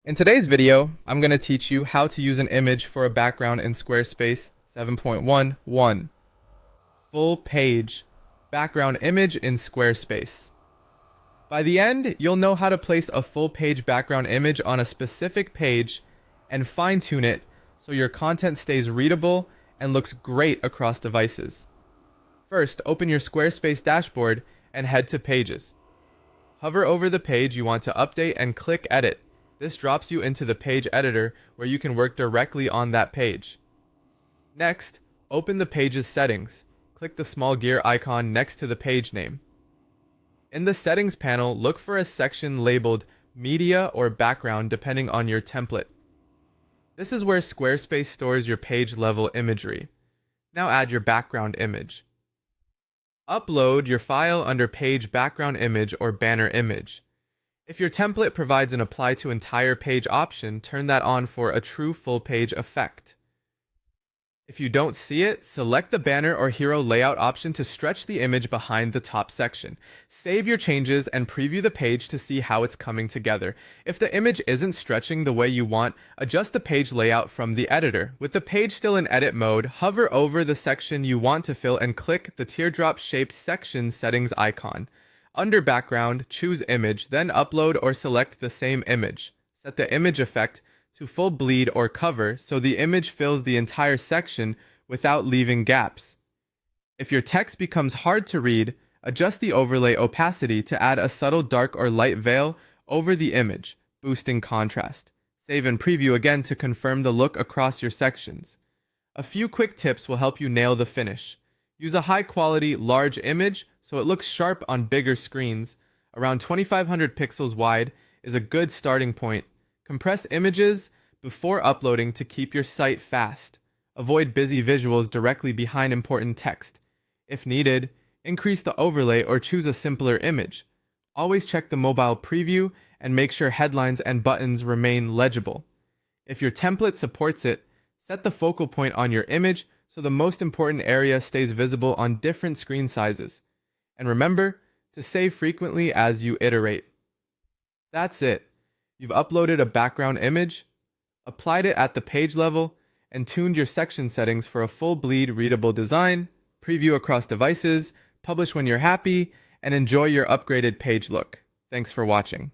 In today's video, I'm going to teach you how to use an image for a background in Squarespace 7.11. Full page background image in Squarespace. By the end, you'll know how to place a full page background image on a specific page and fine-tune it so your content stays readable and looks great across devices. First, open your Squarespace dashboard and head to Pages. Hover over the page you want to update and click Edit. This drops you into the page editor where you can work directly on that page. Next, open the page's settings. Click the small gear icon next to the page name. In the settings panel, look for a section labeled Media or Background depending on your template. This is where Squarespace stores your page level imagery. Now add your background image. Upload your file under Page Background Image or Banner Image. If your template provides an Apply to Entire Page option, turn that on for a true full page effect. If you don't see it, select the banner or hero layout option to stretch the image behind the top section. Save your changes and preview the page to see how it's coming together. If the image isn't stretching the way you want, adjust the page layout from the editor. With the page still in edit mode, hover over the section you want to fill and click the teardrop-shaped section settings icon. Under Background, choose Image, then upload or select the same image. Set the image effect to full bleed or cover so the image fills the entire section without leaving gaps. If your text becomes hard to read, adjust the overlay opacity to add a subtle dark or light veil over the image, boosting contrast. Save and preview again to confirm the look across your sections. A few quick tips will help you nail the finish. Use a high-quality, large image so it looks sharp on bigger screens. Around 2500 pixels wide is a good starting point. Compress images before uploading to keep your site fast. Avoid busy visuals directly behind important text. If needed, increase the overlay or choose a simpler image. Always check the mobile preview and make sure headlines and buttons remain legible. If your template supports it, set the focal point on your image so the most important area stays visible on different screen sizes. And remember to save frequently as you iterate. That's it. You've uploaded a background image, applied it at the page level, and tuned your section settings for a full bleed readable design. Preview across devices, publish when you're happy, and enjoy your upgraded page look. Thanks for watching.